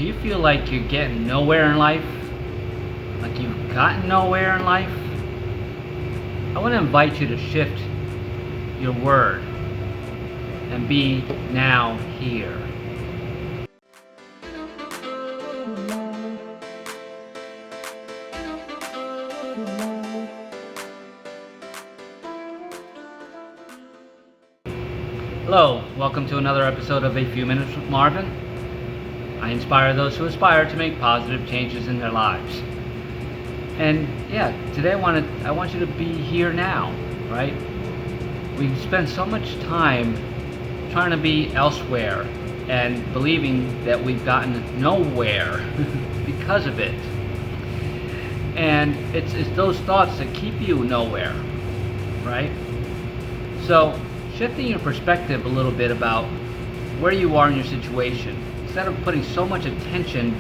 Do you feel like you're getting nowhere in life? Like you've gotten nowhere in life? I want to invite you to shift your word and be now here. Hello, welcome to another episode of A Few Minutes with Marvin. I inspire those who aspire to make positive changes in their lives. And yeah, today I want you to be here now, right? We spend so much time trying to be elsewhere and believing that we've gotten nowhere because of it. And it's those thoughts that keep you nowhere, right? So shifting your perspective a little bit about where you are in your situation, instead of putting so much attention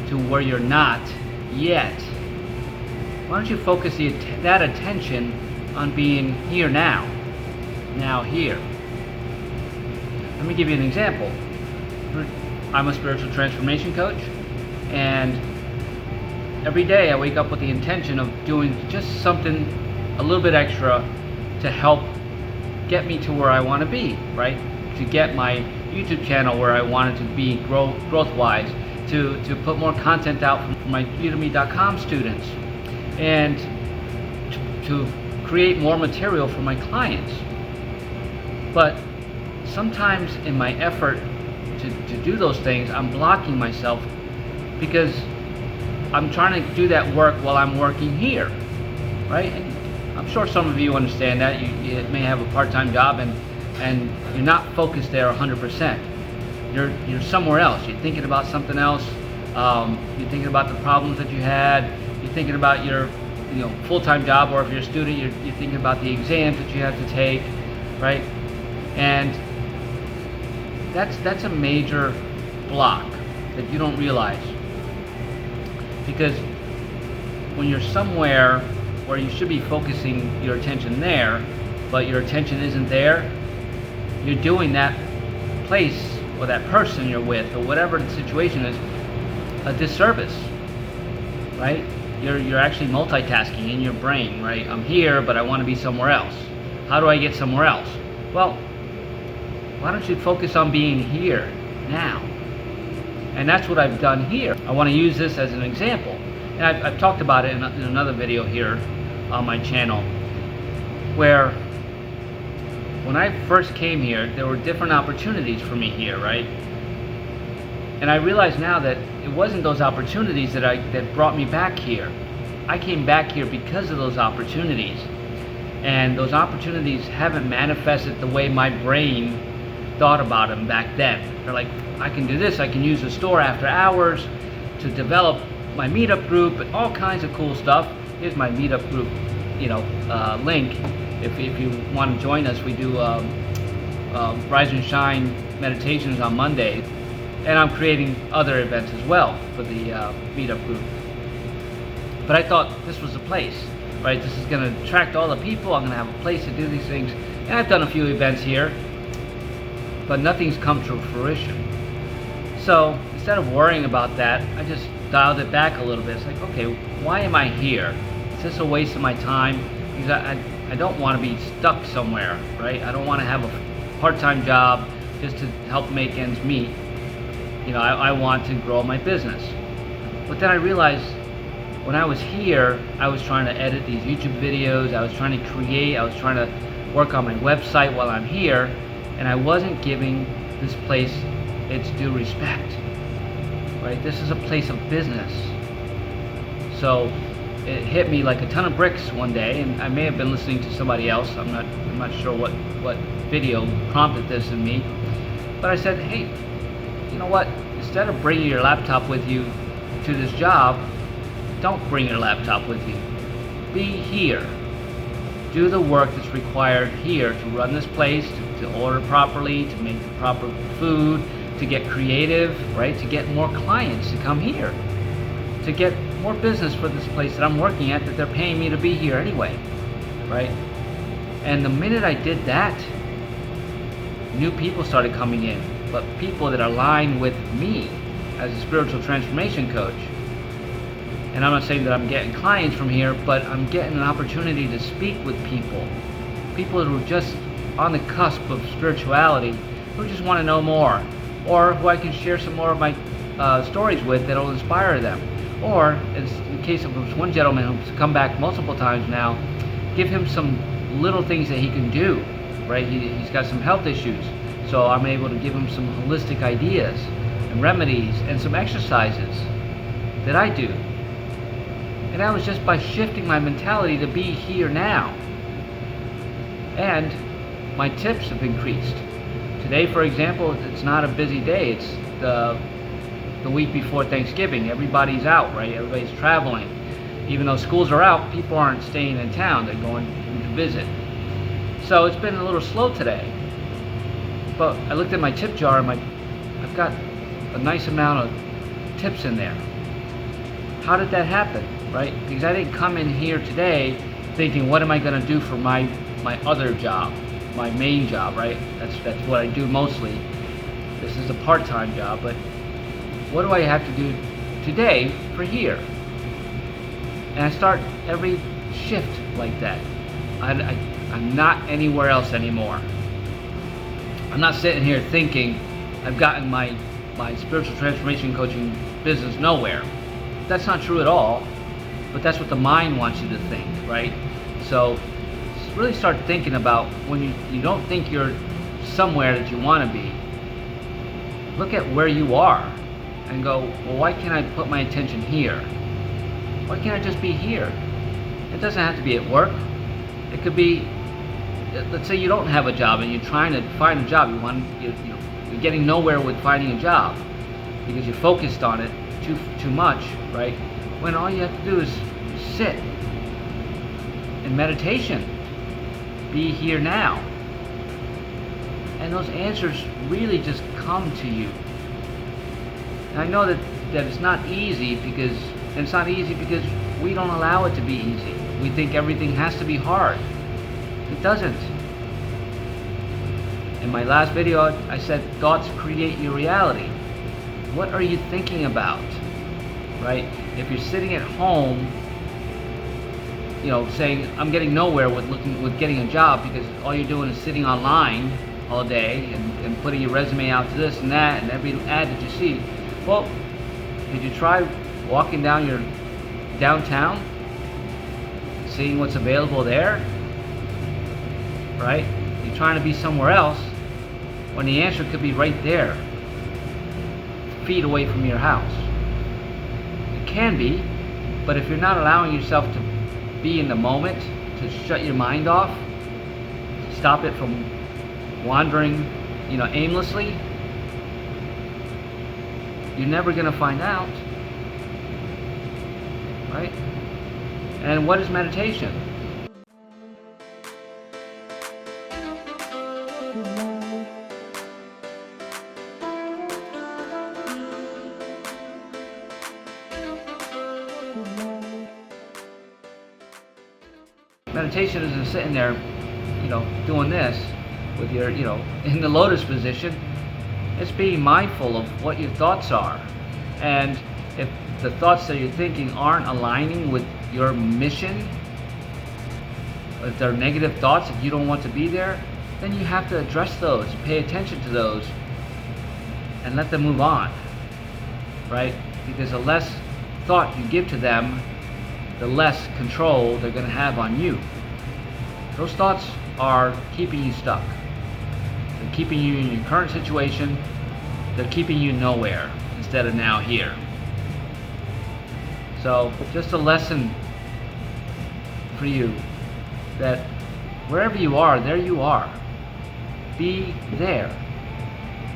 to where you're not yet, why don't you focus that attention on being here now here. Let me give you an example. I'm a spiritual transformation coach, and every day I wake up with the intention of doing just something a little bit extra to help get me to where I want to be, right? To get my YouTube channel where I want it to be growth-wise, to put more content out for my Udemy.com students, and to create more material for my clients. But sometimes in my effort to do those things, I'm blocking myself because I'm trying to do that work while I'm working here, right? And I'm sure some of you understand that. You may have a part-time job and you're not focused there 100%. You're somewhere else. You're thinking about something else. You're thinking about the problems that you had. You're thinking about your full-time job, or if you're a student, you're thinking about the exams that you have to take, right? And that's a major block that you don't realize, because when you're somewhere where you should be focusing your attention there, but your attention isn't there, you're doing that place or that person you're with, or whatever the situation is, a disservice, right? You're actually multitasking in your brain, right? I'm here, but I want to be somewhere else. How do I get somewhere else? Well, why don't you focus on being here now? And that's what I've done here. I want to use this as an example. And I've talked about it in another video here on my channel, where when I first came here, there were different opportunities for me here, right? And I realize now that it wasn't those opportunities that brought me back here. I came back here because of those opportunities. And those opportunities haven't manifested the way my brain thought about them back then. They're like, I can do this, I can use the store after hours to develop my meetup group and all kinds of cool stuff. Here's my meetup group, link. If you want to join us, we do Rise and Shine meditations on Monday, and I'm creating other events as well for the meetup group. But I thought this was the place, right? This is going to attract all the people. I'm going to have a place to do these things, and I've done a few events here, but nothing's come to fruition. So instead of worrying about that, I just dialed it back a little bit. It's like, okay, why am I here? Is this a waste of my time? Because I don't want to be stuck somewhere, right? I don't want to have a part-time job just to help make ends meet. I want to grow my business. But then I realized when I was here, I was trying to edit these YouTube videos, I was trying to create, I was trying to work on my website while I'm here, and I wasn't giving this place its due respect, right? This is a place of business. So it hit me like a ton of bricks one day, and I may have been listening to somebody else. I'm not sure what video prompted this in me, but I said, hey, you know what? Instead of bringing your laptop with you to this job, don't bring your laptop with you. Be here. Do the work that's required here to run this place, to order properly, to make the proper food, to get creative, right? To get more clients to come here, to get more business for this place that I'm working at, that they're paying me to be here anyway, right? And the minute I did that, new people started coming in, but people that are aligned with me, as a spiritual transformation coach. And I'm not saying that I'm getting clients from here, but I'm getting an opportunity to speak with people who are just on the cusp of spirituality, who just want to know more, or who I can share some more of my stories with that will inspire them. Or, as in the case of this one gentleman who's come back multiple times now, give him some little things that he can do, right? He's got some health issues, so I'm able to give him some holistic ideas and remedies and some exercises that I do. And that was just by shifting my mentality to be here now. And my tips have increased. Today, for example, it's not a busy day. It's the week before Thanksgiving. Everybody's out, right? Everybody's traveling. Even though schools are out, people aren't staying in town. They're going to visit. So it's been a little slow today. But I looked at my tip jar and I've got a nice amount of tips in there. How did that happen, right? Because I didn't come in here today thinking, what am I going to do for my other job, my main job, right? That's what I do mostly. This is a part-time job, but what do I have to do today for here? And I start every shift like that. I'm not anywhere else anymore. I'm not sitting here thinking I've gotten my spiritual transformation coaching business nowhere. That's not true at all, but that's what the mind wants you to think, right? So really start thinking about when you don't think you're somewhere that you want to be. Look at where you are and go, well, why can't I put my attention here? Why can't I just be here? It doesn't have to be at work. It could be, let's say you don't have a job and you're trying to find a job. You're getting nowhere with finding a job because you're focused on it too much, right? When all you have to do is sit in meditation, be here now, and those answers really just come to you. And I know that it's not easy because we don't allow it to be easy. We think everything has to be hard. It doesn't. In my last video, I said thoughts create your reality. What are you thinking about, right? If you're sitting at home, saying I'm getting nowhere with getting a job because all you're doing is sitting online all day and putting your resume out to this and that and every ad that you see. Well, did you try walking down your downtown, seeing what's available there, right? You're trying to be somewhere else when the answer could be right there, feet away from your house. It can be, but if you're not allowing yourself to be in the moment, to shut your mind off, to stop it from wandering, aimlessly, you're never going to find out, right? And what is meditation? Meditation isn't sitting there, doing this with your, in the lotus position. It's being mindful of what your thoughts are. And if the thoughts that you're thinking aren't aligning with your mission, if they're negative thoughts, if you don't want to be there, then you have to address those, pay attention to those, and let them move on, right? Because the less thought you give to them, the less control they're going to have on you. Those thoughts are keeping you stuck. They're keeping you in your current situation. They're keeping you nowhere instead of now here. So just a lesson for you that wherever you are, there you are. Be there.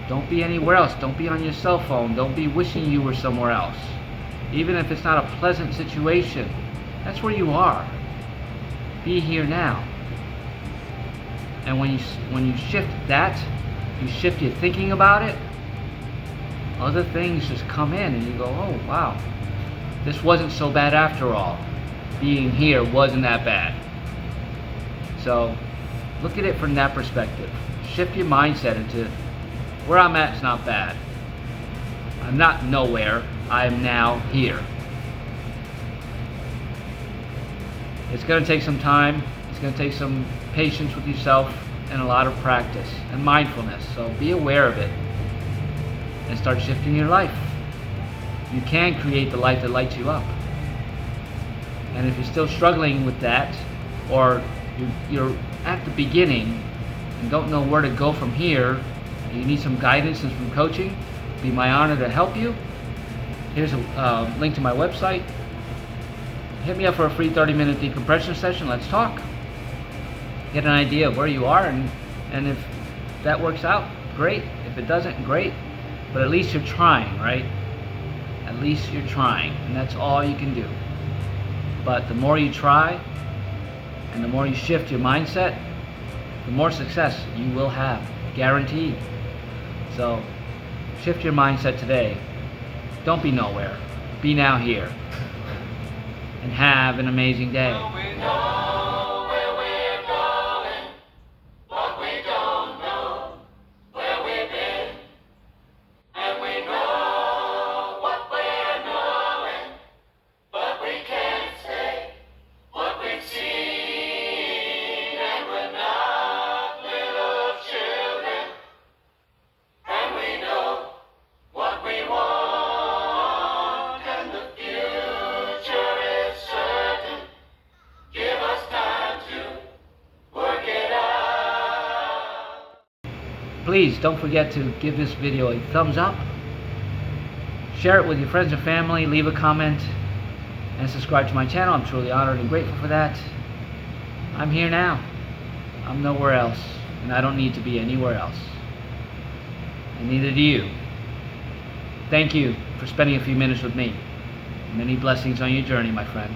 Don't be anywhere else. Don't be on your cell phone. Don't be wishing you were somewhere else. Even if it's not a pleasant situation, that's where you are. Be here now. And when you shift that, you shift your thinking about it, other things just come in and you go, oh wow, this wasn't so bad after all. Being here wasn't that bad. So look at it from that perspective. Shift your mindset into where I'm at is not bad. I'm not nowhere. I'm now here. It's going to take some time. It's going to take some patience with yourself and a lot of practice and mindfulness. So be aware of it and start shifting your life. You can create the life that lights you up. And if you're still struggling with that, or you're at the beginning and don't know where to go from here, and you need some guidance and some coaching, it'd be my honor to help you. Here's a link to my website. Hit me up for a free 30-minute decompression session. Let's talk. Get an idea of where you are, and if that works out, great. If it doesn't, great. But at least you're trying, right? At least you're trying, and that's all you can do. But the more you try, and the more you shift your mindset, the more success you will have, guaranteed. So shift your mindset today. Don't be nowhere. Be now here. And have an amazing day. Please don't forget to give this video a thumbs up, share it with your friends and family, leave a comment, and subscribe to my channel. I'm truly honored and grateful for that. I'm here now. I'm nowhere else, and I don't need to be anywhere else. And neither do you. Thank you for spending a few minutes with me. Many blessings on your journey, my friend.